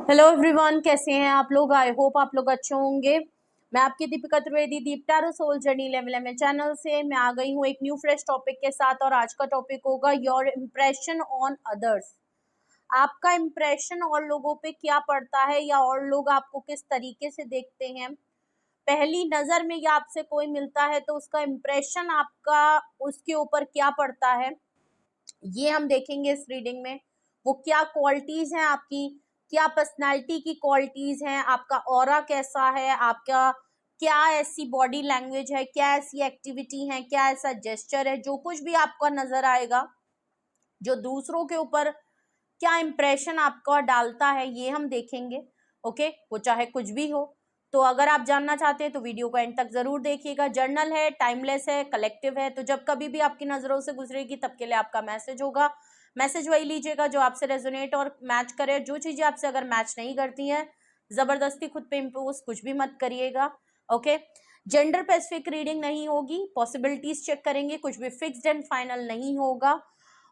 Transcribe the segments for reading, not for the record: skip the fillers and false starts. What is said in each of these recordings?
Hello everyone, कैसे हैं आप लोग। आई होप आप लोग अच्छे होंगे। मैं आपकी दीपिका त्रिवेदी दीप टैरो सोल जर्नी लेवल में चैनल से मैं आ गई हूँ एक न्यू फ्रेश टॉपिक के साथ। और आज का टॉपिक होगा योर इम्प्रेशन ऑन अदर्स। आपका इम्प्रेशन और लोगों पे क्या पड़ता है या और लोग आपको किस तरीके से देखते हैं। पहली नजर में या आपसे कोई मिलता है तो उसका इम्प्रेशन आपका उसके ऊपर क्या पड़ता है, ये हम देखेंगे इस रीडिंग में। वो क्या क्वालिटीज हैं आपकी, क्या पर्सनालिटी की क्वालिटीज हैं, आपका ऑरा कैसा है, आपका क्या ऐसी बॉडी लैंग्वेज है, क्या ऐसी एक्टिविटी है, क्या ऐसा जेस्चर है, जो कुछ भी आपका नजर आएगा, जो दूसरों के ऊपर क्या इंप्रेशन आपका डालता है, ये हम देखेंगे। ओके, वो चाहे कुछ भी हो। तो अगर आप जानना चाहते हैं तो वीडियो को एंड तक जरूर देखिएगा। जर्नल है, टाइमलेस है, कलेक्टिव है, तो जब कभी भी आपकी नजरों से गुजरेगी तब के लिए आपका मैसेज होगा। मैसेज वही लीजिएगा जो आपसे रेजोनेट और मैच करे। जो चीजें आपसे अगर मैच नहीं करती हैं, जबरदस्ती खुद पे इम्पोज कुछ भी मत करिएगा। ओके, जेंडर स्पेसिफिक रीडिंग नहीं होगी, पॉसिबिलिटीज चेक करेंगे, कुछ भी फिक्स्ड एंड फाइनल नहीं होगा।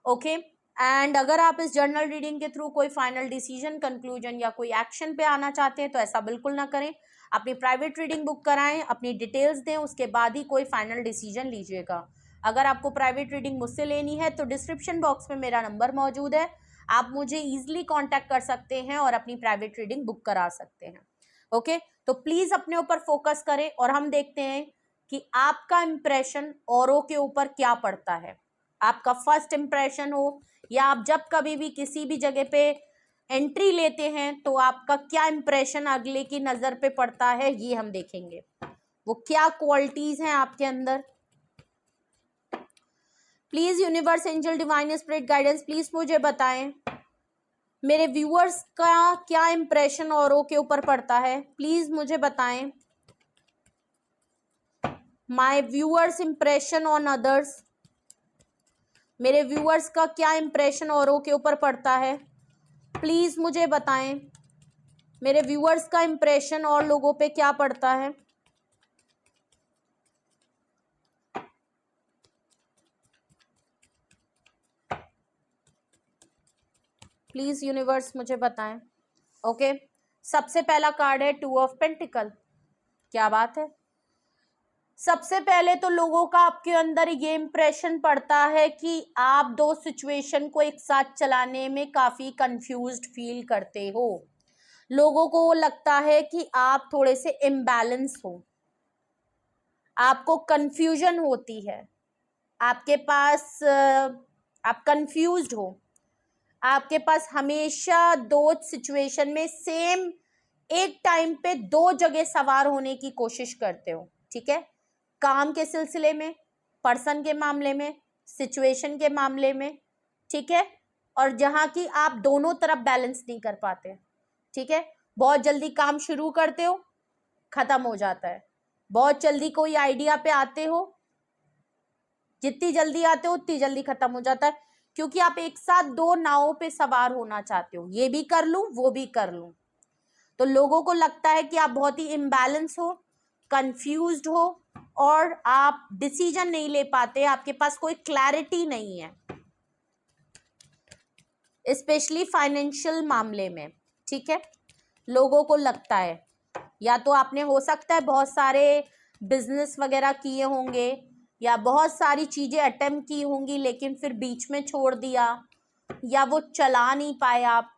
ओके, एंड अगर आप इस जर्नल रीडिंग के थ्रू कोई फाइनल डिसीजन, कंक्लूजन या कोई एक्शन पे आना चाहते हैं तो ऐसा बिल्कुल ना करें। अपनी प्राइवेट रीडिंग बुक कराएं, अपनी डिटेल्स दें, उसके बाद ही कोई फाइनल डिसीजन लीजिएगा। अगर आपको प्राइवेट रीडिंग मुझसे लेनी है तो डिस्क्रिप्शन बॉक्स में मेरा नंबर मौजूद है, आप मुझे ईजिली कॉन्टैक्ट कर सकते हैं और अपनी प्राइवेट रीडिंग बुक करा सकते हैं। ओके, तो प्लीज अपने ऊपर फोकस करें और हम देखते हैं कि आपका इंप्रेशन औरों के ऊपर क्या पड़ता है। आपका फर्स्ट इंप्रेशन हो या आप जब कभी भी किसी भी जगह पे एंट्री लेते हैं तो आपका क्या इंप्रेशन अगले की नजर पे पड़ता है, ये हम देखेंगे। वो क्या क्वालिटीज हैं आपके अंदर। Please universe, angel, divine spirit guidance, please मुझे बताएं मेरे व्यूअर्स का क्या इंप्रेशन औरों के ऊपर पड़ता है। प्लीज मुझे बताएं my viewers impression on others. मेरे व्यूअर्स का क्या इंप्रेशन औरों के ऊपर पड़ता है, प्लीज मुझे बताएं मेरे व्यूअर्स का इंप्रेशन और लोगों पे क्या पड़ता है। प्लीज यूनिवर्स मुझे बताएं। ओके, सबसे पहला कार्ड है 2 ऑफ पेंटिकल। क्या बात है। सबसे पहले तो लोगों का आपके अंदर ये इंप्रेशन पड़ता है कि आप दो सिचुएशन को एक साथ चलाने में काफी कंफ्यूज्ड फील करते हो। लोगों को लगता है कि आप थोड़े से इम्बैलेंस हो, आपको कंफ्यूजन होती है, आपके पास आप कंफ्यूज्ड हो, आपके पास हमेशा दो सिचुएशन में सेम एक टाइम पे दो जगह सवार होने की कोशिश करते हो। ठीक है, काम के सिलसिले में, पर्सन के मामले में, सिचुएशन के मामले में। ठीक है, और जहां की आप दोनों तरफ बैलेंस नहीं कर पाते। ठीक है, बहुत जल्दी काम शुरू करते हो, खत्म हो जाता है। बहुत जल्दी कोई आइडिया पे आते हो, जितनी जल्दी आते हो उतनी जल्दी खत्म हो जाता है, क्योंकि आप एक साथ दो नावों पे सवार होना चाहते हो, ये भी कर लूं वो भी कर लूं। तो लोगों को लगता है कि आप बहुत ही इम्बैलेंस हो, कंफ्यूज्ड हो और आप डिसीजन नहीं ले पाते, आपके पास कोई क्लैरिटी नहीं है, स्पेशली फाइनेंशियल मामले में। ठीक है, लोगों को लगता है या तो आपने हो सकता है बहुत सारे बिजनेस वगैरह किए होंगे या बहुत सारी चीजें अटेम्प्ट की होंगी लेकिन फिर बीच में छोड़ दिया, या वो चला नहीं पाए आप,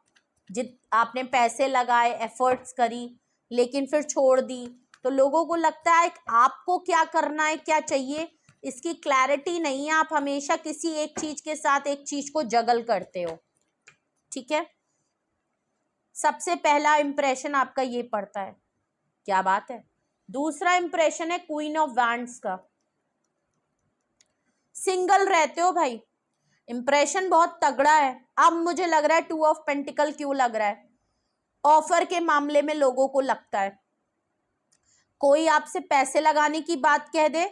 आपने पैसे लगाए, एफर्ट्स करी लेकिन फिर छोड़ दी। तो लोगों को लगता है आपको क्या करना है, क्या चाहिए, इसकी क्लैरिटी नहीं है, आप हमेशा किसी एक चीज के साथ एक चीज को जगल करते हो। ठीक है, सबसे पहला इंप्रेशन आपका ये पड़ता है। क्या बात है। दूसरा इंप्रेशन है क्वीन ऑफ वैंड्स का। सिंगल रहते हो भाई, इंप्रेशन बहुत तगड़ा है। अब मुझे लग रहा है 2 ऑफ पेंटिकल क्यों लग रहा है। ऑफर के मामले में लोगों को लगता है कोई आपसे पैसे लगाने की बात कह दे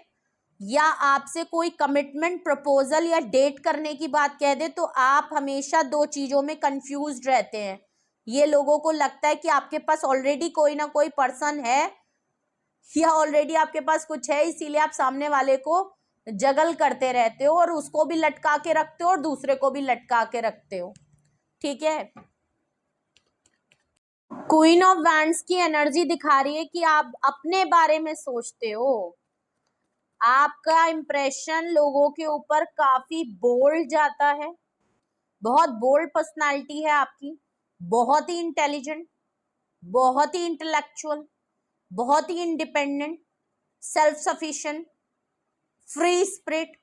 या आपसे कोई कमिटमेंट प्रपोजल या डेट करने की बात कह दे तो आप हमेशा दो चीजों में कंफ्यूज्ड रहते हैं। ये लोगों को लगता है कि आपके पास ऑलरेडी कोई ना कोई पर्सन है या ऑलरेडी आपके पास कुछ है, इसीलिए आप सामने वाले को जगल करते रहते हो और उसको भी लटका के रखते हो और दूसरे को भी लटका के रखते हो। ठीक है, क्वीन ऑफ वैंड्स की एनर्जी दिखा रही है कि आप अपने बारे में सोचते हो, आपका इंप्रेशन लोगों के ऊपर काफी बोल्ड जाता है, बहुत बोल्ड पर्सनालिटी है आपकी, बहुत ही इंटेलिजेंट, बहुत ही इंटेलेक्चुअल, बहुत ही independent, self sufficient, free spirit,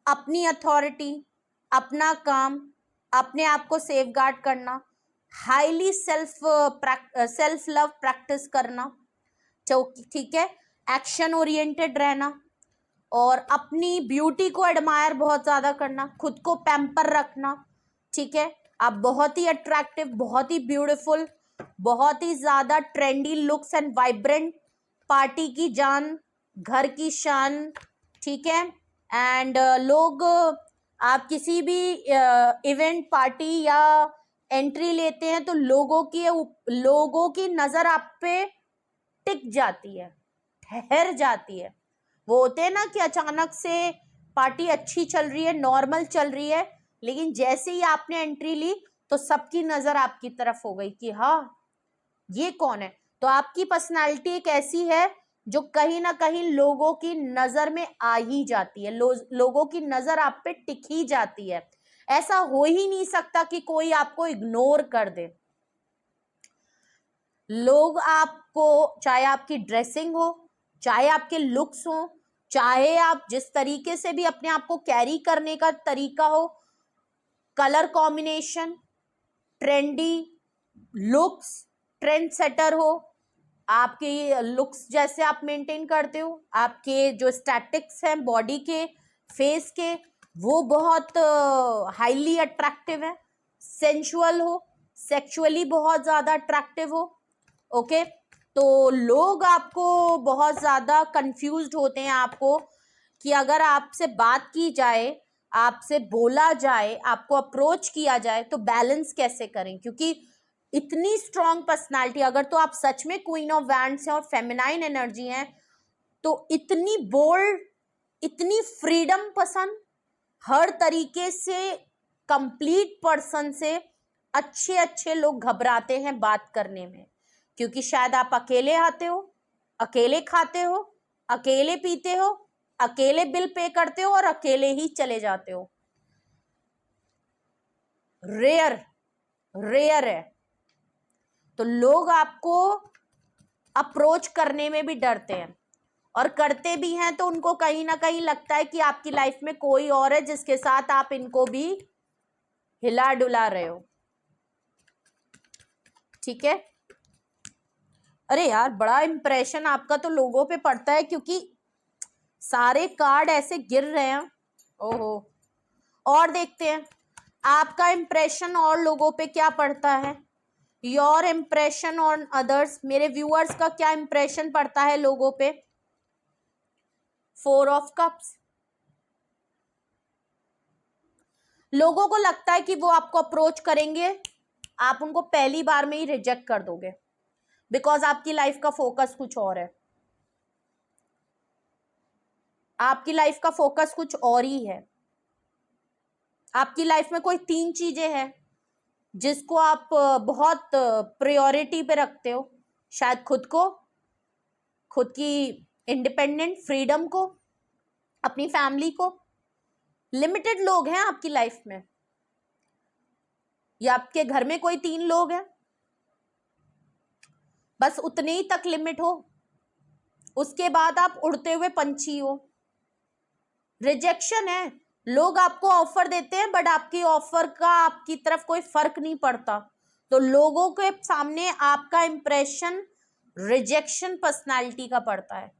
अपनी अथॉरिटी, अपना काम, अपने आप को सेफगार्ड करना, हाईली सेल्फ लव प्रैक्टिस करना, ठीक है, एक्शन ओरिएंटेड रहना, और अपनी ब्यूटी को एडमायर बहुत ज्यादा करना, खुद को पैम्पर रखना, ठीक है। आप बहुत ही अट्रैक्टिव, बहुत ही ब्यूटीफुल, बहुत ही ज्यादा trendy looks and vibrant, party की जान, घर की शान, ठीक है। एंड लोग आप किसी भी इवेंट पार्टी या एंट्री लेते हैं तो लोगों की नजर आप पे टिक जाती है, ठहर जाती है। वो होते हैं ना कि अचानक से पार्टी अच्छी चल रही है, नॉर्मल चल रही है, लेकिन जैसे ही आपने एंट्री ली तो सबकी नजर आपकी तरफ हो गई कि हाँ ये कौन है। तो आपकी पर्सनालिटी एक ऐसी है जो कहीं ना कहीं लोगों की नजर में आ ही जाती है, लोगों की नजर आप पे टिक ही जाती है। ऐसा हो ही नहीं सकता कि कोई आपको इग्नोर कर दे। लोग आपको, चाहे आपकी ड्रेसिंग हो, चाहे आपके लुक्स हो, चाहे आप जिस तरीके से भी अपने आप को कैरी करने का तरीका हो, colour combination, trendy looks, trend setter हो, आपके लुक्स जैसे आप मेंटेन करते हो, आपके जो स्टैटिक्स हैं बॉडी के, फेस के, वो बहुत हाईली अट्रैक्टिव है, सेंसुअल हो, सेक्सुअली बहुत ज्यादा अट्रैक्टिव हो, ओके। तो लोग आपको बहुत ज्यादा कंफ्यूज्ड होते हैं आपको कि अगर आपसे बात की जाए, आपसे बोला जाए, आपको अप्रोच किया जाए तो बैलेंस कैसे करें, क्योंकि इतनी स्ट्रॉन्ग पर्सनालिटी, अगर तो आप सच में क्वीन ऑफ वैंड्स हैं और फेमिनाइन एनर्जी हैं, तो इतनी बोल्ड, इतनी फ्रीडम पसंद, हर तरीके से कंप्लीट पर्सन से अच्छे अच्छे लोग घबराते हैं बात करने में, क्योंकि शायद आप अकेले आते हो, अकेले खाते हो, अकेले पीते हो, अकेले बिल पे करते हो और अकेले ही चले जाते हो। रेयर है। तो लोग आपको अप्रोच करने में भी डरते हैं, और करते भी हैं तो उनको कहीं ना कहीं लगता है कि आपकी लाइफ में कोई और है जिसके साथ आप इनको भी हिला डुला रहे हो, ठीक है। अरे यार, बड़ा इंप्रेशन आपका तो लोगों पे पड़ता है, क्योंकि सारे कार्ड ऐसे गिर रहे हैं। ओहो, और देखते हैं आपका इंप्रेशन और लोगों पे क्या पड़ता है। योर इंप्रेशन ऑन अदर्स, मेरे व्यूअर्स का क्या इंप्रेशन पड़ता है लोगों पे। 4 ऑफ कप्स, लोगों को लगता है कि वो आपको अप्रोच करेंगे, आप उनको पहली बार में ही रिजेक्ट कर दोगे, बिकॉज आपकी लाइफ का फोकस कुछ और है, आपकी लाइफ का फोकस कुछ और ही है। आपकी लाइफ में कोई 3 चीजें हैं जिसको आप बहुत प्रायोरिटी पे रखते हो, शायद खुद को, खुद की इंडिपेंडेंट फ्रीडम को, अपनी फैमिली को। लिमिटेड लोग हैं आपकी लाइफ में, या आपके घर में कोई 3 लोग हैं, बस उतने ही तक लिमिट हो, उसके बाद आप उड़ते हुए पंछी हो। रिजेक्शन है, लोग आपको ऑफर देते हैं बट आपकी ऑफर का आपकी तरफ कोई फर्क नहीं पड़ता, तो लोगों के सामने आपका इंप्रेशन रिजेक्शन पर्सनालिटी का पड़ता है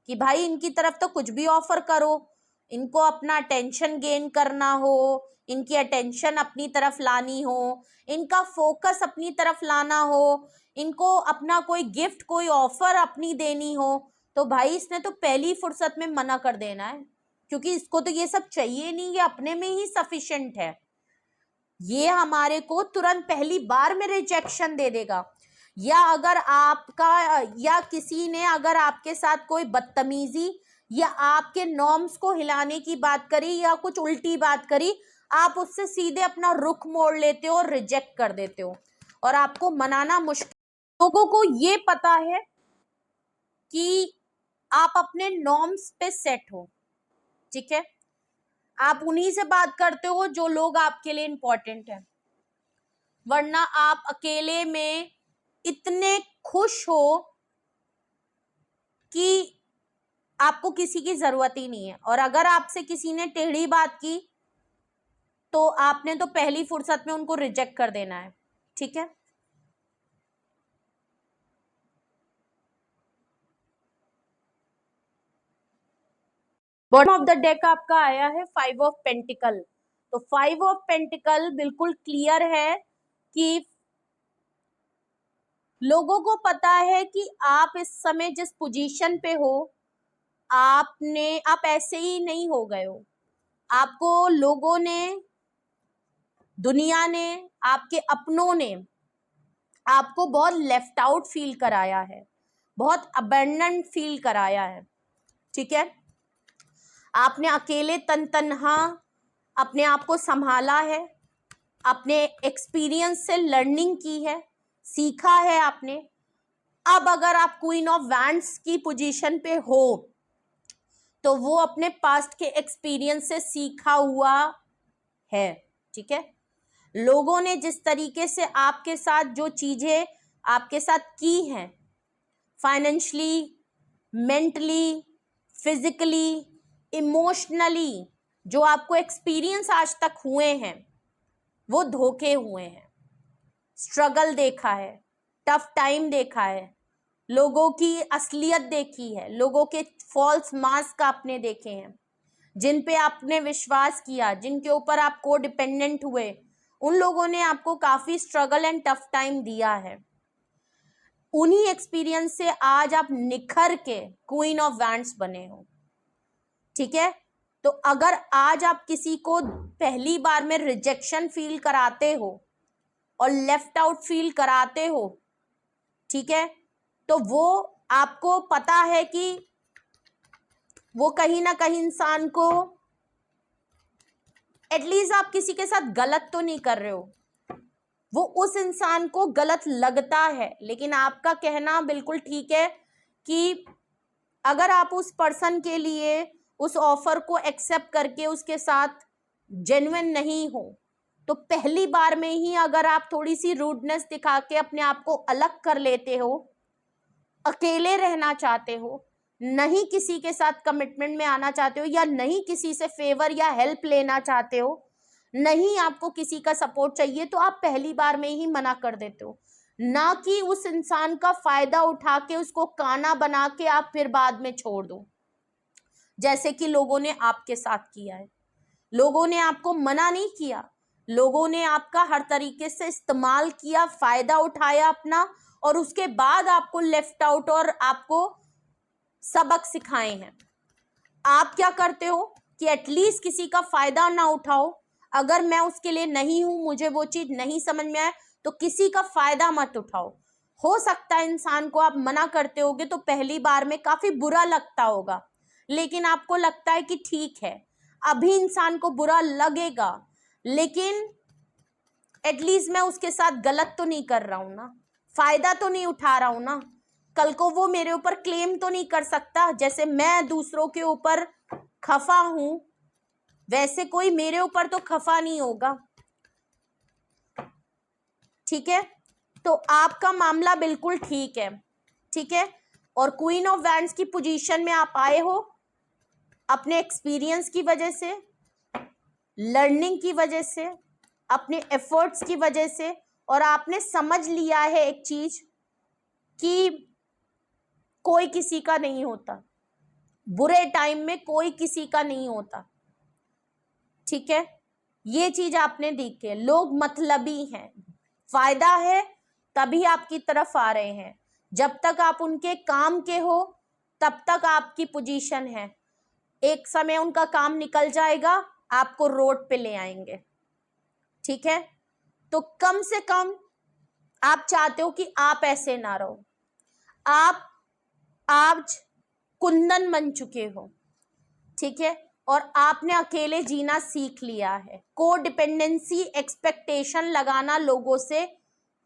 कि भाई इनकी तरफ तो कुछ भी ऑफर करो, इनको अपना अटेंशन गेन करना हो, इनकी अटेंशन अपनी तरफ लानी हो, इनका फोकस अपनी तरफ लाना हो, इनको अपना कोई गिफ्ट, कोई ऑफर अपनी देनी हो, तो भाई इसने तो पहली फुर्सत में मना कर देना है, क्योंकि इसको तो ये सब चाहिए नहीं, ये अपने में ही सफिशिएंट है। ये हमारे को तुरंत पहली बार में रिजेक्शन दे देगा। या अगर आपका, या किसी ने अगर आपके साथ कोई बदतमीजी या आपके नॉर्म्स को हिलाने की बात करी या कुछ उल्टी बात करी, आप उससे सीधे अपना रुख मोड़ लेते हो और रिजेक्ट कर देते हो, और आपको मनाना मुश्किल। लोगों को ये पता है कि आप अपने नॉर्म्स पे सेट हो, ठीक है, आप उन्हीं से बात करते हो जो लोग आपके लिए इंपॉर्टेंट है, वरना आप अकेले में इतने खुश हो कि आपको किसी की जरूरत ही नहीं है। और अगर आपसे किसी ने टेढ़ी बात की तो आपने तो पहली फुर्सत में उनको रिजेक्ट कर देना है, ठीक है। बॉटम ऑफ द डेक आपका आया है 5 ऑफ पेंटिकल। तो 5 ऑफ पेंटिकल बिल्कुल क्लियर है कि लोगों को पता है कि आप इस समय जिस पोजीशन पे हो, आप ऐसे ही नहीं हो गए हो। आपको लोगों ने, दुनिया ने, आपके अपनों ने आपको बहुत लेफ्ट आउट फील कराया है, बहुत अबैंडन्ड फील कराया है, ठीक है। आपने अकेले तन्हा अपने आप को संभाला है, अपने एक्सपीरियंस से लर्निंग की है, सीखा है आपने। अब अगर आप क्वीन ऑफ वैंड्स की पोजीशन पे हो तो वो अपने पास्ट के एक्सपीरियंस से सीखा हुआ है, ठीक है। लोगों ने जिस तरीके से आपके साथ जो चीजें आपके साथ की हैं, फाइनेंशियली, मेंटली, फिजिकली, इमोशनली, जो आपको एक्सपीरियंस आज तक हुए हैं, वो धोखे हुए हैं। स्ट्रगल देखा है, टफ टाइम देखा है, लोगों की असलियत देखी है, लोगों के फॉल्स मास्क आपने देखे हैं, जिन पे आपने विश्वास किया, जिनके ऊपर आप को डिपेंडेंट हुए, उन लोगों ने आपको काफी स्ट्रगल एंड टफ टाइम दिया है। उन्हीं एक्सपीरियंस से आज आप निखर के क्वीन ऑफ वैंड्स बने हो, ठीक है। तो अगर आज आप किसी को पहली बार में रिजेक्शन फील कराते हो और लेफ्ट आउट फील कराते हो, ठीक है, तो वो आपको पता है कि वो कहीं ना कहीं इंसान को, एटलीस्ट आप किसी के साथ गलत तो नहीं कर रहे हो, वो उस इंसान को गलत लगता है। लेकिन आपका कहना बिल्कुल ठीक है कि अगर आप उस पर्सन के लिए उस ऑफर को एक्सेप्ट करके उसके साथ जेन्युइन नहीं हो, तो पहली बार में ही अगर आप थोड़ी सी रूडनेस दिखा के अपने आप को अलग कर लेते हो, अकेले रहना चाहते हो, नहीं किसी के साथ कमिटमेंट में आना चाहते हो, या नहीं किसी से फेवर या हेल्प लेना चाहते हो, नहीं आपको किसी का सपोर्ट चाहिए, तो आप पहली बार में ही मना कर देते हो, ना कि उस इंसान का फायदा उठा के उसको काना बना के आप फिर बाद में छोड़ दो, जैसे कि लोगों ने आपके साथ किया है। लोगों ने आपको मना नहीं किया, लोगों ने आपका हर तरीके से इस्तेमाल किया, फायदा उठाया अपना, और उसके बाद आपको लेफ्ट आउट और आपको सबक सिखाए हैं। आप क्या करते हो कि एटलीस्ट किसी का फायदा ना उठाओ। अगर मैं उसके लिए नहीं हूं, मुझे वो चीज नहीं समझ में आए, तो किसी का फायदा मत उठाओ। हो सकता है इंसान को आप मना करते होगे तो पहली बार में काफी बुरा लगता होगा, लेकिन आपको लगता है कि ठीक है, अभी इंसान को बुरा लगेगा, लेकिन एटलीस्ट मैं उसके साथ गलत तो नहीं कर रहा हूं ना, फायदा तो नहीं उठा रहा हूं ना, कल को वो मेरे ऊपर क्लेम तो नहीं कर सकता, जैसे मैं दूसरों के ऊपर खफा हूं वैसे कोई मेरे ऊपर तो खफा नहीं होगा, ठीक है। तो आपका मामला बिल्कुल ठीक है, ठीक है। और क्वीन ऑफ वैंड्स की पोजीशन में आप आए हो अपने एक्सपीरियंस की वजह से, लर्निंग की वजह से, अपने एफर्ट्स की वजह से, और आपने समझ लिया है एक चीज कि कोई किसी का नहीं होता, बुरे टाइम में कोई किसी का नहीं होता, ठीक है। ये चीज आपने देखी है, लोग मतलबी हैं, फायदा है तभी आपकी तरफ आ रहे हैं, जब तक आप उनके काम के हो तब तक आपकी पोजीशन है, एक समय उनका काम निकल जाएगा, आपको रोड पे ले आएंगे, ठीक है। तो कम से कम आप चाहते हो कि आप ऐसे ना रहो, आप आज कुंदन बन चुके हो, ठीक है, और आपने अकेले जीना सीख लिया है, को डिपेंडेंसी एक्सपेक्टेशन लगाना लोगों से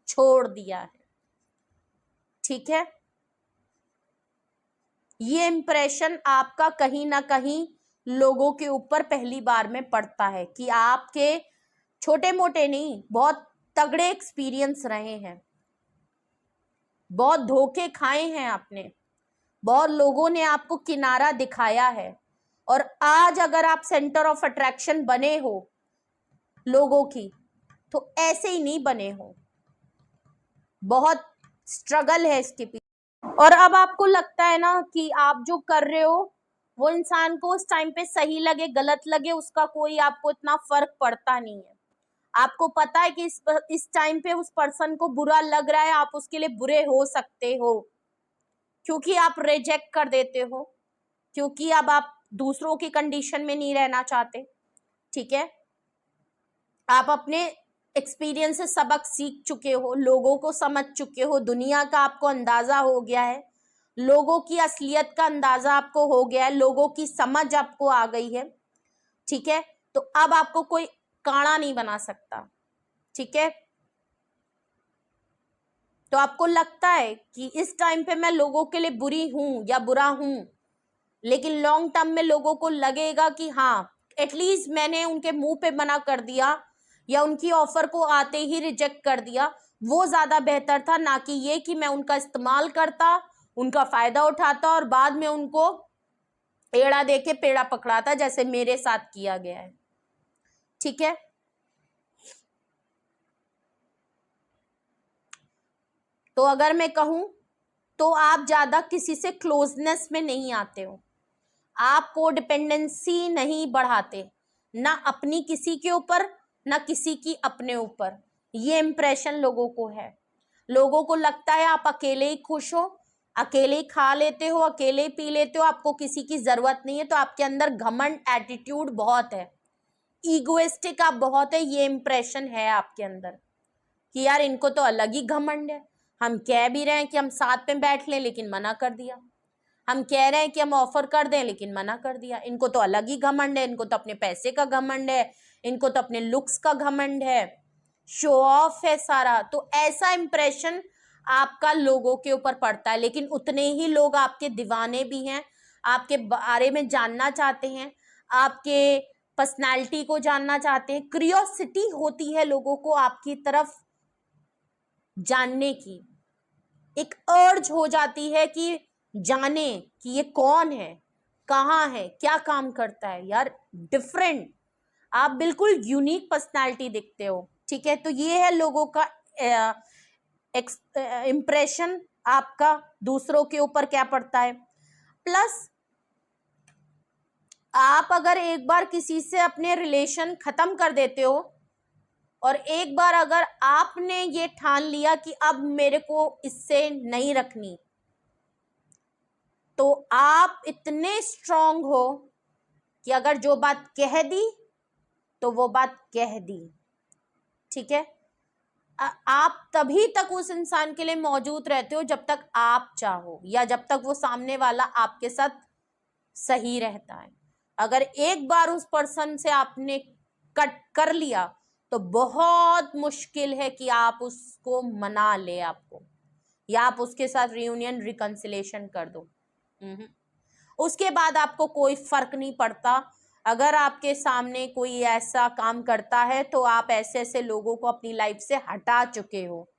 छोड़ दिया है, ठीक है, ये इंप्रेशन आपका कहीं ना कहीं लोगों के ऊपर पहली बार में पड़ता है कि आपके छोटे मोटे नहीं, बहुत तगड़े एक्सपीरियंस रहे हैं, बहुत धोखे खाए हैं आपने, बहुत लोगों ने आपको किनारा दिखाया है, और आज अगर आप सेंटर ऑफ अट्रैक्शन बने हो लोगों की, तो ऐसे ही नहीं बने हो, बहुत स्ट्रगल है इसके पीछे। और अब आपको लगता है ना कि आप जो कर रहे हो वो इंसान को उस टाइम पे सही लगे गलत लगे, उसका कोई आपको इतना फर्क पड़ता नहीं है। आपको पता है कि इस टाइम पे उस पर्सन को बुरा लग रहा है, आप उसके लिए बुरे हो सकते हो, क्योंकि आप रिजेक्ट कर देते हो, क्योंकि अब आप दूसरों की कंडीशन में नहीं रहना चाहते। ठीक है, आप अपने एक्सपीरियंस से सबक सीख चुके हो, लोगों को समझ चुके हो, दुनिया का आपको अंदाजा हो गया है, लोगों की असलियत का अंदाजा आपको हो गया है, लोगों की समझ आपको आ गई है। ठीक है, तो अब आपको कोई काड़ा नहीं बना सकता। ठीक है, तो आपको लगता है कि इस टाइम पे मैं लोगों के लिए बुरी हूं या बुरा हूं, लेकिन लॉन्ग टर्म में लोगों को लगेगा कि हाँ, एटलीस्ट मैंने उनके मुंह पे मना कर दिया या उनकी ऑफर को आते ही रिजेक्ट कर दिया, वो ज्यादा बेहतर था, ना कि ये कि मैं उनका इस्तेमाल करता, उनका फायदा उठाता और बाद में उनको एड़ा दे के पेड़ा पकड़ाता, जैसे मेरे साथ किया गया है। ठीक है, तो अगर मैं कहूं तो आप ज्यादा किसी से क्लोजनेस में नहीं आते हो, आप कोडिपेंडेंसी नहीं बढ़ाते, ना अपनी किसी के ऊपर ना किसी की अपने ऊपर। ये इंप्रेशन लोगों को है, लोगों को लगता है आप अकेले ही खुश हो, अकेले ही खा लेते हो, अकेले ही पी लेते हो, आपको किसी की जरूरत नहीं है। तो आपके अंदर घमंड एटीट्यूड बहुत है, ईगोइस्टिक आप बहुत है, ये इंप्रेशन है आपके अंदर कि यार इनको तो अलग ही घमंड है, हम कह भी रहे हैं कि हम साथ में बैठ लें लेकिन मना कर दिया, हम कह रहे हैं कि हम ऑफर कर दें लेकिन मना कर दिया, इनको तो अलग ही घमंड है, इनको तो अपने पैसे का घमंड है, इनको तो अपने लुक्स का घमंड है, शो ऑफ है सारा। तो ऐसा इंप्रेशन आपका लोगों के ऊपर पड़ता है, लेकिन उतने ही लोग आपके दीवाने भी हैं, आपके बारे में जानना चाहते हैं, आपके पर्सनालिटी को जानना चाहते हैं, क्यूरियोसिटी होती है लोगों को आपकी तरफ जानने की, एक अर्ज हो जाती है कि जाने कि ये कौन है, कहाँ है, क्या काम करता है, यार डिफरेंट, आप बिल्कुल यूनिक पर्सनालिटी दिखते हो। ठीक है, तो ये है लोगों का इंप्रेशन आपका दूसरों के ऊपर क्या पड़ता है। प्लस आप अगर एक बार किसी से अपने रिलेशन खत्म कर देते हो और एक बार अगर आपने ये ठान लिया कि अब मेरे को इससे नहीं रखनी, तो आप इतने स्ट्रांग हो कि अगर जो बात कह दी तो वो बात कह दी। ठीक है, आप तभी तक उस इंसान के लिए मौजूद रहते हो जब तक आप चाहो, या जब तक वो सामने वाला आपके साथ सही रहता है। अगर एक बार उस पर्सन से आपने कट कर लिया तो बहुत मुश्किल है कि आप उसको मना ले आपको, या आप उसके साथ रियूनियन रिकंसिलेशन कर दो। उसके बाद आपको कोई फर्क नहीं पड़ता। अगर आपके सामने कोई ऐसा काम करता है तो आप ऐसे ऐसे लोगों को अपनी लाइफ से हटा चुके हो।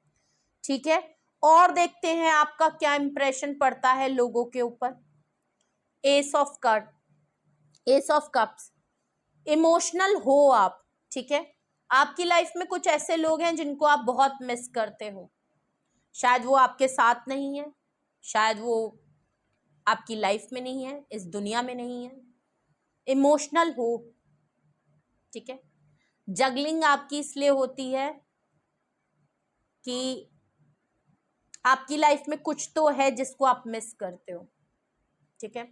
ठीक है, और देखते हैं आपका क्या इंप्रेशन पड़ता है लोगों के ऊपर। S of cup, S of cups, emotional हो आप। ठीक है, आपकी लाइफ में कुछ ऐसे लोग हैं जिनको आप बहुत मिस करते हो, शायद वो आपके साथ नहीं है, शायद वो आपकी लाइफ में नहीं है, इस दुनिया में नहीं है। इमोशनल हो। ठीक है, जगलिंग आपकी इसलिए होती है कि आपकी लाइफ में कुछ तो है जिसको आप मिस करते हो। ठीक है,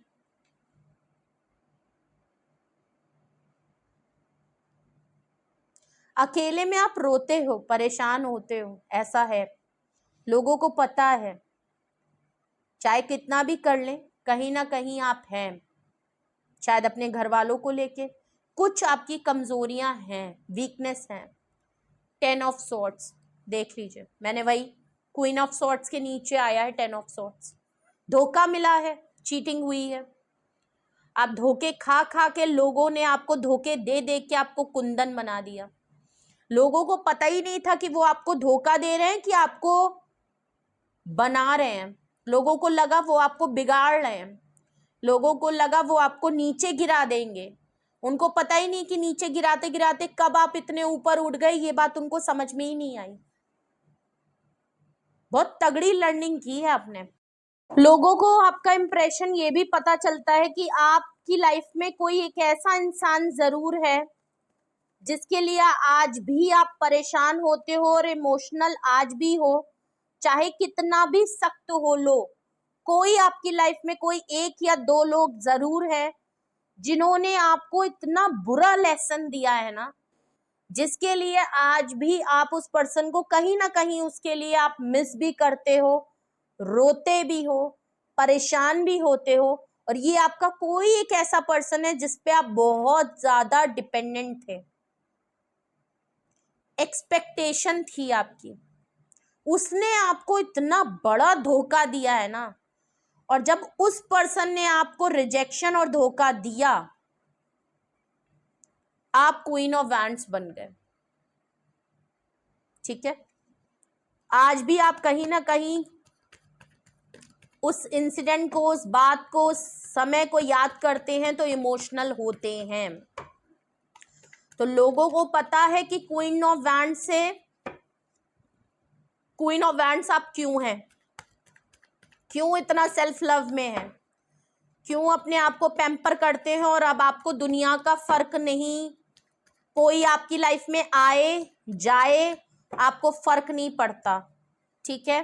अकेले में आप रोते हो, परेशान होते हो, ऐसा है, लोगों को पता है, चाहे कितना भी कर लें कहीं ना कहीं आप हैं, शायद अपने घर वालों को लेके कुछ आपकी कमजोरियां हैं, वीकनेस हैं। 10 ऑफ सॉर्ड्स देख लीजिए, मैंने वही क्वीन ऑफ सॉर्ट्स के नीचे आया है 10 ऑफ सॉर्ट्स। धोखा मिला है, चीटिंग हुई है। आप धोखे खा खा के, लोगों ने आपको धोखे दे दे के आपको कुंदन बना दिया। लोगों को पता ही नहीं था कि वो आपको धोखा दे रहे हैं कि आपको बना रहे हैं। लोगों को लगा वो आपको बिगाड़ रहे हैं। लोगों को लगा वो आपको नीचे गिरा देंगे। उनको पता ही नहीं कि नीचे गिराते गिराते कब आप इतने ऊपर उठ गए, ये बात उनको समझ में ही नहीं आई। बहुत तगड़ी लर्निंग की है आपने। लोगों को आपका इंप्रेशन ये भी पता चलता है कि आपकी लाइफ में कोई एक ऐसा इंसान जरूर है जिसके लिए आज भी आप परेशान होते हो और इमोशनल आज भी हो, चाहे कितना भी सख्त हो लो। कोई आपकी लाइफ में कोई एक या दो लोग जरूर है जिन्होंने आपको इतना बुरा लेसन दिया है ना, जिसके लिए आज भी आप उस पर्सन को कहीं ना कहीं उसके लिए आप मिस भी करते हो, रोते भी हो, परेशान भी होते हो। और ये आपका कोई एक ऐसा पर्सन है जिसपे आप बहुत ज्यादा डिपेंडेंट थे, एक्सपेक्टेशन थी आपकी। उसने आपको इतना बड़ा धोखा दिया है ना, और जब उस पर्सन ने आपको रिजेक्शन और धोखा दिया, आप क्वीन ऑफ वैंड्स बन गए। ठीक है, आज भी आप कहीं ना कहीं उस इंसिडेंट को, उस बात को, उस समय को याद करते हैं तो इमोशनल होते हैं। तो लोगों को पता है कि क्वीन ऑफ वैंड्स आप क्यों हैं, क्यों इतना सेल्फ लव में है, क्यों अपने आप को पैम्पर करते हैं और अब आपको दुनिया का फर्क नहीं, कोई आपकी लाइफ में आए जाए आपको फर्क नहीं पड़ता। ठीक है,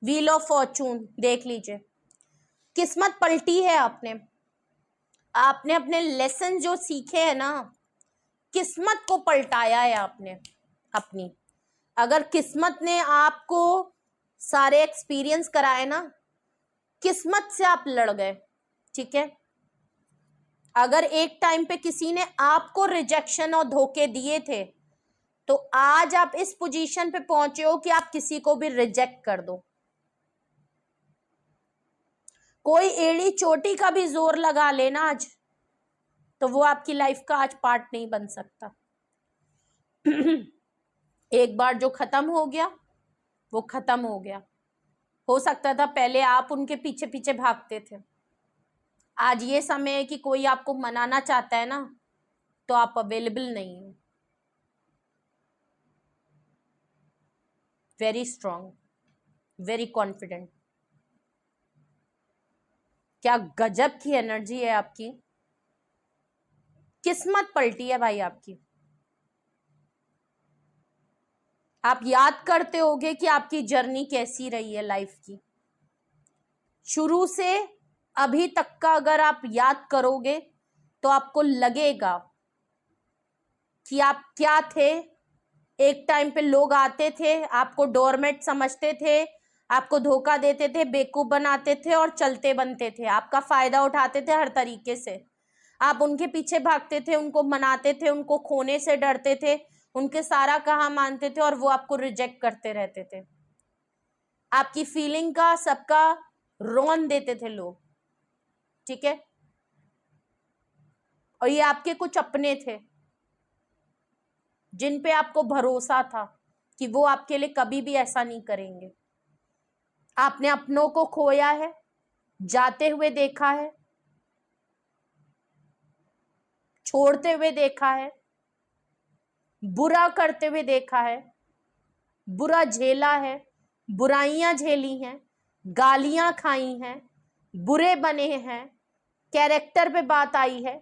व्हील ऑफ फॉर्चून देख लीजिए, किस्मत पलटी है आपने अपने लेसन जो सीखे हैं ना, किस्मत को पलटाया है आपने अपनी। अगर किस्मत ने आपको सारे एक्सपीरियंस कराए ना, किस्मत से आप लड़ गए। ठीक है, अगर एक टाइम पे किसी ने आपको रिजेक्शन और धोखे दिए थे, तो आज आप इस पोजीशन पे पहुंचे हो कि आप किसी को भी रिजेक्ट कर दो। कोई एड़ी चोटी का भी जोर लगा लेना आज, तो वो आपकी लाइफ का आज पार्ट नहीं बन सकता। एक बार जो खत्म हो गया वो खत्म हो गया। हो सकता था पहले आप उनके पीछे पीछे भागते थे, आज ये समय है कि कोई आपको मनाना चाहता है ना, तो आप अवेलेबल नहीं हो। Very strong, very confident. क्या गजब की एनर्जी है आपकी, किस्मत पलटी है भाई आपकी। आप याद करते होगे कि आपकी जर्नी कैसी रही है लाइफ की, शुरू से अभी तक का अगर आप याद करोगे तो आपको लगेगा कि आप क्या थे। एक टाइम पे लोग आते थे, आपको डोरमेट समझते थे, आपको धोखा देते थे, बेवकूफ बनाते थे और चलते बनते थे, आपका फायदा उठाते थे हर तरीके से। आप उनके पीछे भागते थे, उनको मनाते थे, उनको खोने से डरते थे, उनके सारा कहा मानते थे और वो आपको रिजेक्ट करते रहते थे। आपकी फीलिंग का सबका रोन देते थे लोग। ठीक है, और ये आपके कुछ अपने थे जिन पे आपको भरोसा था कि वो आपके लिए कभी भी ऐसा नहीं करेंगे। आपने अपनों को खोया है, जाते हुए देखा है, छोड़ते हुए देखा है, बुरा करते हुए देखा है, बुरा झेला है, बुराइयां झेली हैं, गालियां खाई हैं, बुरे बने हैं, कैरेक्टर पे बात आई है,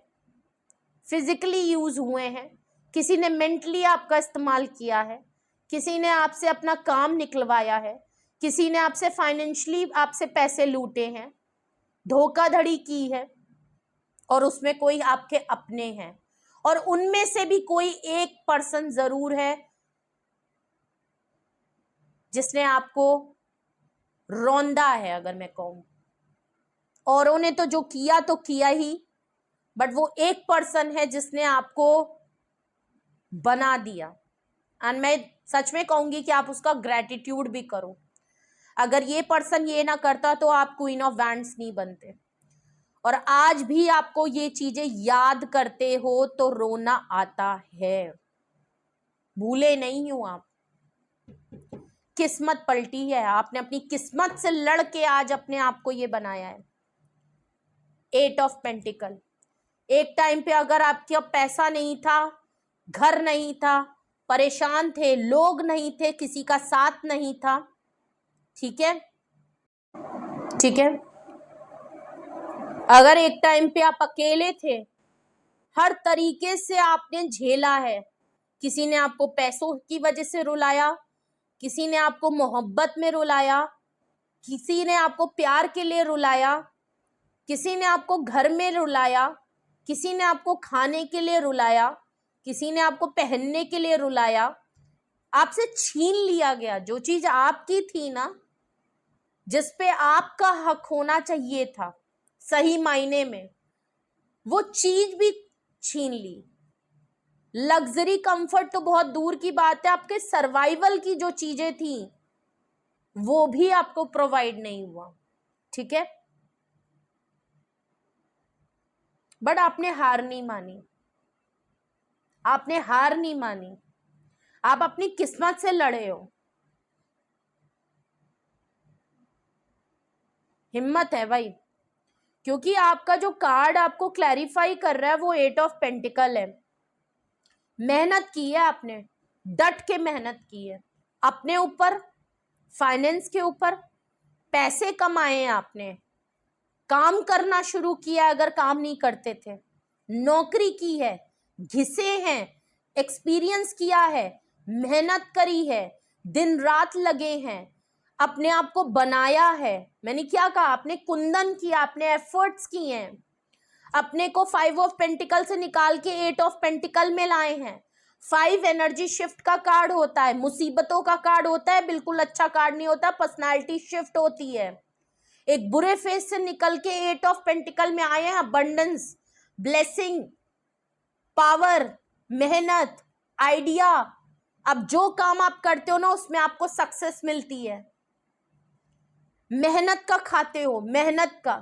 फिजिकली यूज हुए हैं, किसी ने मेंटली आपका इस्तेमाल किया है, किसी ने आपसे अपना काम निकलवाया है, किसी ने आपसे फाइनेंशियली आपसे पैसे लूटे हैं, धोखाधड़ी की है, और उसमें कोई आपके अपने हैं। और उनमें से भी कोई एक पर्सन जरूर है जिसने आपको रौंदा है। अगर मैं कहूं, औरों ने तो जो किया तो किया ही, बट वो एक पर्सन है जिसने आपको बना दिया। एंड मैं सच में कहूंगी कि आप उसका ग्रेटिट्यूड भी करो। अगर ये पर्सन ये ना करता तो आप क्वीन ऑफ वैंड्स नहीं बनते। और आज भी आपको ये चीजें याद करते हो तो रोना आता है, भूले नहीं हो आप। किस्मत पलटी है, आपने अपनी किस्मत से लड़ के आज अपने आप को ये बनाया है। 8 ऑफ पेंटिकल, एक टाइम पे अगर आपके पैसा नहीं था, घर नहीं था, परेशान थे, लोग नहीं थे, किसी का साथ नहीं था, ठीक है, ठीक है। अगर एक टाइम पे आप अकेले थे, हर तरीके से आपने झेला है। किसी ने आपको पैसों की वजह से रुलाया, किसी ने आपको मोहब्बत में रुलाया, किसी ने आपको प्यार के लिए रुलाया, किसी ने आपको घर में रुलाया, किसी ने आपको खाने के लिए रुलाया, किसी ने आपको पहनने के लिए रुलाया। आपसे छीन लिया गया जो चीज आपकी थी ना, जिस पे आपका हक होना चाहिए था सही मायने में, वो चीज भी छीन ली। लग्जरी कंफर्ट तो बहुत दूर की बात है, आपके सर्वाइवल की जो चीजें थी वो भी आपको प्रोवाइड नहीं हुआ, ठीक है। बट आपने हार नहीं मानी, आपने हार नहीं मानी, आप अपनी किस्मत से लड़े हो। हिम्मत है भाई, क्योंकि आपका जो कार्ड आपको क्लैरिफाई कर रहा है वो 8 ऑफ पेंटिकल है। मेहनत की है आपने, डट के मेहनत की है अपने ऊपर, फाइनेंस के ऊपर, पैसे कमाए हैं आपने, काम करना शुरू किया अगर काम नहीं करते थे, नौकरी की है, घिसे हैं, एक्सपीरियंस किया है, मेहनत करी है, दिन रात लगे हैं, अपने आप को बनाया है। मैंने क्या कहा, आपने कुंदन किया, आपने एफर्ट्स किए हैं, अपने को 5 ऑफ पेंटिकल से निकाल के 8 ऑफ पेंटिकल में लाए हैं। 5 एनर्जी शिफ्ट का कार्ड होता है, मुसीबतों का कार्ड होता है, बिल्कुल अच्छा कार्ड नहीं होता, पर्सनालिटी शिफ्ट होती है। एक बुरे फेज से निकल के 8 ऑफ पेंटिकल में आए हैं, अबंडेंस, ब्लेसिंग, पावर, मेहनत, आइडिया। अब जो काम आप करते हो ना उसमें आपको सक्सेस मिलती है, मेहनत का खाते हो, मेहनत का।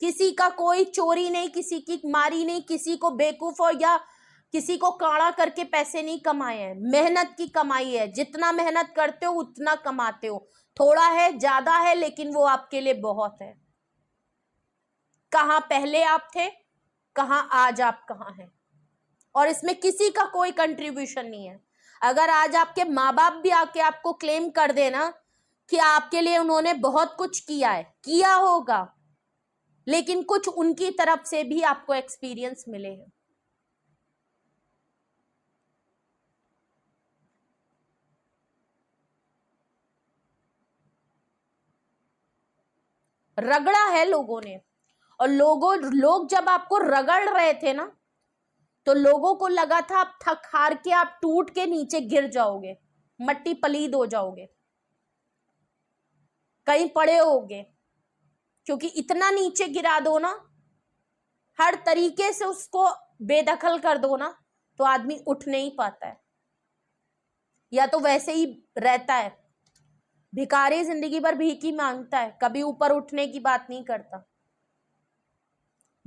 किसी का कोई चोरी नहीं, किसी की मारी नहीं, किसी को बेवकूफ हो या किसी को काड़ा करके पैसे नहीं कमाए हैं, मेहनत की कमाई है। जितना मेहनत करते हो उतना कमाते हो, थोड़ा है ज्यादा है लेकिन वो आपके लिए बहुत है। कहां पहले आप थे, कहां आज आप कहां हैं, और इसमें किसी का कोई कंट्रीब्यूशन नहीं है। अगर आज आपके माँ बाप भी आके आपको क्लेम कर देना कि आपके लिए उन्होंने बहुत कुछ किया है, किया होगा, लेकिन कुछ उनकी तरफ से भी आपको एक्सपीरियंस मिले हैं। रगड़ा है लोगों ने, और लोग जब आपको रगड़ रहे थे ना तो लोगों को लगा था आप थक हार के, आप टूट के नीचे गिर जाओगे, मट्टी पलीद हो जाओगे, कहीं पड़े होगे, क्योंकि इतना नीचे गिरा दो ना, हर तरीके से उसको बेदखल कर दो ना, तो आदमी उठ नहीं पाता है, या तो वैसे ही रहता है। भिखारी जिंदगी भर भीख ही मांगता है, कभी ऊपर उठने की बात नहीं करता।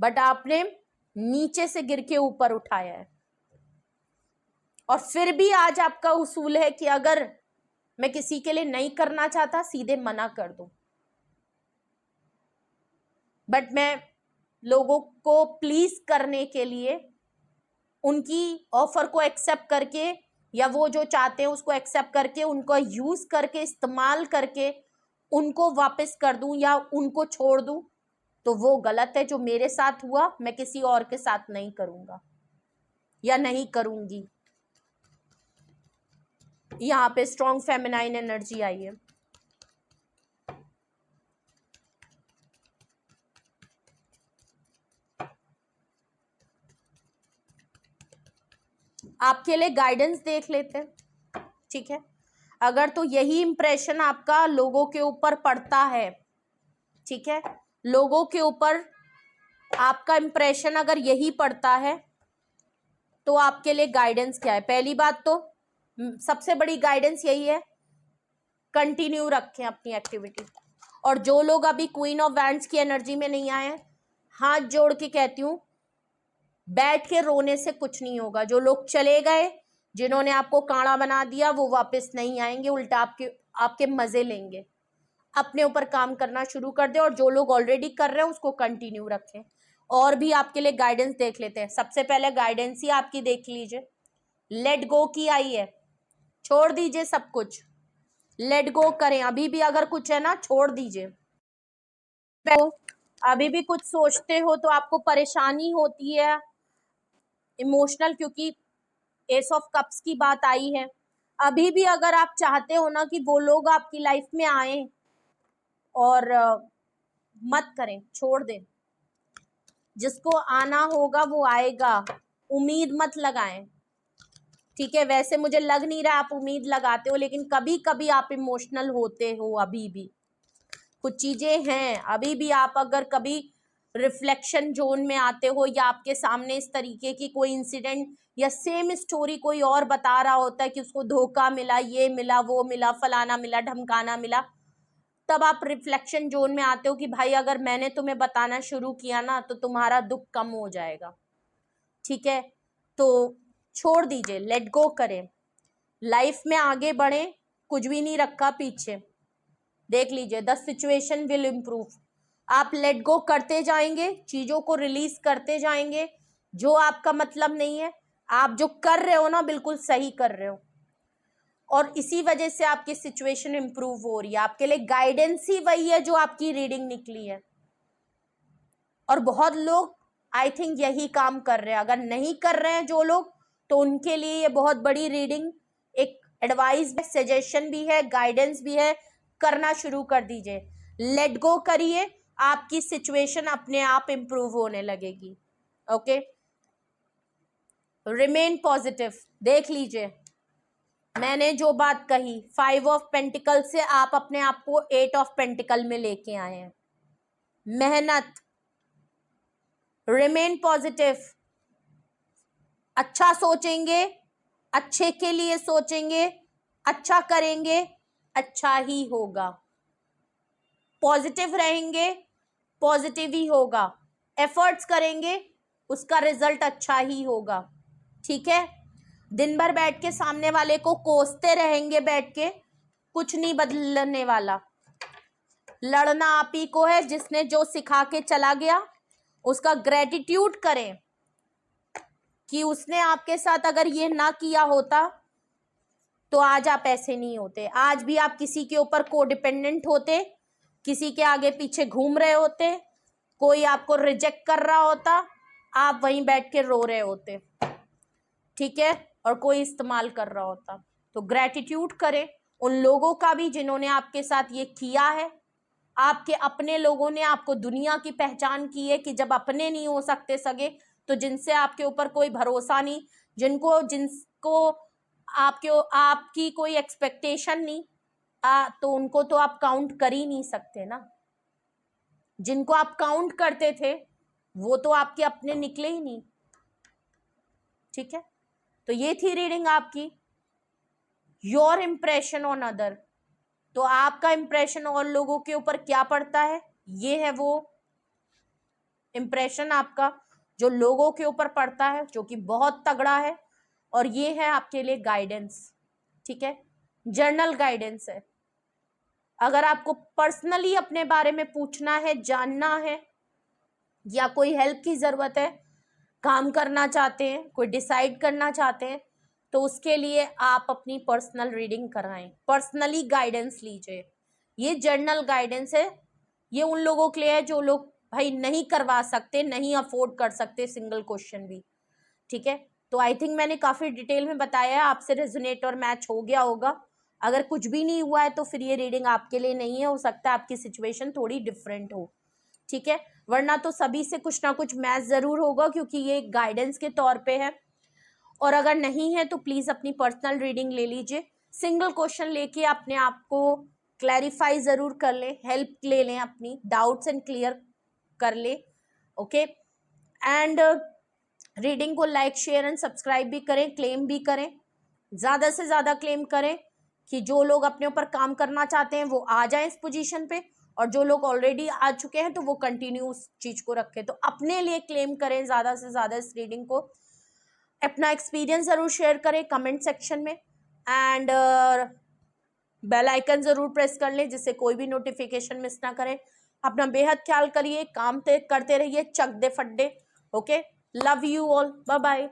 बट आपने नीचे से गिर के ऊपर उठाया है, और फिर भी आज आपका उसूल है कि अगर मैं किसी के लिए नहीं करना चाहता सीधे मना कर दूं। बट मैं लोगों को प्लीज करने के लिए उनकी ऑफर को एक्सेप्ट करके, या वो जो चाहते हैं उसको एक्सेप्ट करके, उनको यूज करके, इस्तेमाल करके उनको वापस कर दूं या उनको छोड़ दूं, तो वो गलत है। जो मेरे साथ हुआ मैं किसी और के साथ नहीं करूंगा या नहीं करूंगी। यहाँ पे स्ट्रॉन्ग फेमिनाइन एनर्जी आई है। आपके लिए गाइडेंस देख लेते हैं, ठीक है। अगर तो यही इंप्रेशन आपका लोगों के ऊपर पड़ता है, ठीक है, लोगों के ऊपर आपका इंप्रेशन अगर यही पड़ता है, तो आपके लिए गाइडेंस क्या है। पहली बात तो सबसे बड़ी गाइडेंस यही है, कंटिन्यू रखें अपनी एक्टिविटी। और जो लोग अभी क्वीन ऑफ वैंड्स की एनर्जी में नहीं आए, हाथ जोड़ के कहती हूँ, बैठ के रोने से कुछ नहीं होगा। जो लोग चले गए, जिन्होंने आपको कांड़ा बना दिया, वो वापस नहीं आएंगे, उल्टा आपके मजे लेंगे। अपने ऊपर काम करना शुरू कर दे, और जो लोग ऑलरेडी कर रहे हैं उसको कंटिन्यू रखें। और भी आपके लिए गाइडेंस देख लेते हैं। सबसे पहले गाइडेंस ही आपकी देख लीजिए, लेट गो की आई है, छोड़ दीजिए सब कुछ, लेट गो करें। अभी भी अगर कुछ है ना, छोड़ दीजिए। अभी भी कुछ सोचते हो तो आपको परेशानी होती है इमोशनल, क्योंकि एस ऑफ कप्स की बात आई है। अभी भी अगर आप चाहते हो ना कि वो लोग आपकी लाइफ में आए, और मत करें, छोड़ दें। जिसको आना होगा वो आएगा, उम्मीद मत लगाएं, ठीक है। वैसे मुझे लग नहीं रहा आप उम्मीद लगाते हो, लेकिन कभी कभी आप इमोशनल होते हो। अभी भी कुछ चीजें हैं, अभी भी आप अगर कभी रिफ्लेक्शन जोन में आते हो, या आपके सामने इस तरीके की कोई इंसिडेंट या सेम स्टोरी कोई और बता रहा होता है कि उसको धोखा मिला, ये मिला, वो मिला, फलाना मिला, ढमकाना मिला, तब आप रिफ्लेक्शन जोन में आते हो कि भाई अगर मैंने तुम्हें बताना शुरू किया ना तो तुम्हारा दुख कम हो जाएगा, ठीक है। तो छोड़ दीजिए, लेट गो करें, लाइफ में आगे बढ़े, कुछ भी नहीं रखा पीछे। देख लीजिए, द सिचुएशन विल इम्प्रूव। आप लेट गो करते जाएंगे, चीजों को रिलीज करते जाएंगे। जो आपका मतलब नहीं है, आप जो कर रहे हो ना, बिल्कुल सही कर रहे हो, और इसी वजह से आपकी सिचुएशन इंप्रूव हो रही है। आपके लिए गाइडेंस ही वही है जो आपकी रीडिंग निकली है। और बहुत लोग आई थिंक यही काम कर रहे हैं। अगर नहीं कर रहे हैं जो लोग, तो उनके लिए ये बहुत बड़ी रीडिंग, एक एडवाइस, सजेशन भी है, गाइडेंस भी है। करना शुरू कर दीजिए, लेट गो करिए, आपकी सिचुएशन अपने आप इंप्रूव होने लगेगी। Okay, remain positive. देख लीजिए, मैंने जो बात कही, 5 ऑफ पेंटिकल से आप अपने आप को 8 ऑफ पेंटिकल में लेके आए हैं। मेहनत, रिमेन पॉजिटिव, अच्छा सोचेंगे, अच्छे के लिए सोचेंगे, अच्छा करेंगे, अच्छा ही होगा। पॉजिटिव रहेंगे, पॉजिटिव ही होगा। एफर्ट्स करेंगे, उसका रिजल्ट अच्छा ही होगा, ठीक है। दिन भर बैठ के सामने वाले को कोसते रहेंगे बैठ के, कुछ नहीं बदलने वाला। लड़ना आप ही को है, जिसने जो सिखा के चला गया उसका ग्रेटिट्यूड करें कि उसने आपके साथ अगर ये ना किया होता तो आज आप ऐसे नहीं होते। आज भी आप किसी के ऊपर कोडिपेंडेंट होते, किसी के आगे पीछे घूम रहे होते, कोई आपको रिजेक्ट कर रहा होता, आप वहीं बैठ के रो रहे होते, ठीक है, और कोई इस्तेमाल कर रहा होता। तो ग्रेटिट्यूड करें उन लोगों का भी जिन्होंने आपके साथ ये किया है। आपके अपने लोगों ने आपको दुनिया की पहचान की है कि जब अपने नहीं हो सकते सगे, तो जिनसे आपके ऊपर कोई भरोसा नहीं, जिनको आपकी कोई एक्सपेक्टेशन नहीं, तो उनको तो आप काउंट कर ही नहीं सकते ना। जिनको आप काउंट करते थे वो तो आपके अपने निकले ही नहीं, ठीक है। तो ये थी रीडिंग आपकी, योर इम्प्रेशन ऑन अदर। तो आपका इम्प्रेशन और लोगों के ऊपर क्या पड़ता है, ये है वो इम्प्रेशन आपका जो लोगों के ऊपर पड़ता है, जो कि बहुत तगड़ा है। और ये है आपके लिए गाइडेंस, ठीक है, जर्नल गाइडेंस है। अगर आपको पर्सनली अपने बारे में पूछना है, जानना है, या कोई हेल्प की जरूरत है, काम करना चाहते हैं, कोई डिसाइड करना चाहते हैं, तो उसके लिए आप अपनी पर्सनल रीडिंग कराएं, पर्सनली गाइडेंस लीजिए। ये जर्नल गाइडेंस है, ये उन लोगों के लिए है जो लोग भाई नहीं करवा सकते, नहीं अफोर्ड कर सकते सिंगल क्वेश्चन भी, ठीक है। तो आई थिंक मैंने काफ़ी डिटेल में बताया है, आपसे रेजोनेट और मैच हो गया होगा। अगर कुछ भी नहीं हुआ है तो फिर ये रीडिंग आपके लिए नहीं है, हो सकता है आपकी सिचुएशन थोड़ी डिफरेंट हो, ठीक है, वरना तो सभी से कुछ ना कुछ मैच ज़रूर होगा, क्योंकि ये गाइडेंस के तौर पे है। और अगर नहीं है तो प्लीज़ अपनी पर्सनल रीडिंग ले लीजिए, सिंगल क्वेश्चन लेके अपने आप को क्लैरिफाई ज़रूर कर लें, हेल्प ले लें, अपनी डाउट्स एंड क्लियर कर ले, ओके। एंड रीडिंग को लाइक, शेयर एंड सब्सक्राइब भी करें, क्लेम भी करें, ज़्यादा से ज़्यादा क्लेम करें कि जो लोग अपने ऊपर काम करना चाहते हैं वो आ जाएं इस पोजीशन पे, और जो लोग ऑलरेडी आ चुके हैं तो वो कंटिन्यू उस चीज़ को रखें। तो अपने लिए क्लेम करें ज़्यादा से ज़्यादा इस रीडिंग को। अपना एक्सपीरियंस ज़रूर शेयर करें कमेंट सेक्शन में, एंड बेल आइकन ज़रूर प्रेस कर लें जिससे कोई भी नोटिफिकेशन मिस ना करें। अपना बेहद ख्याल करिए, काम करते रहिए, चक दे फट दे। Okay, love you all, bye bye.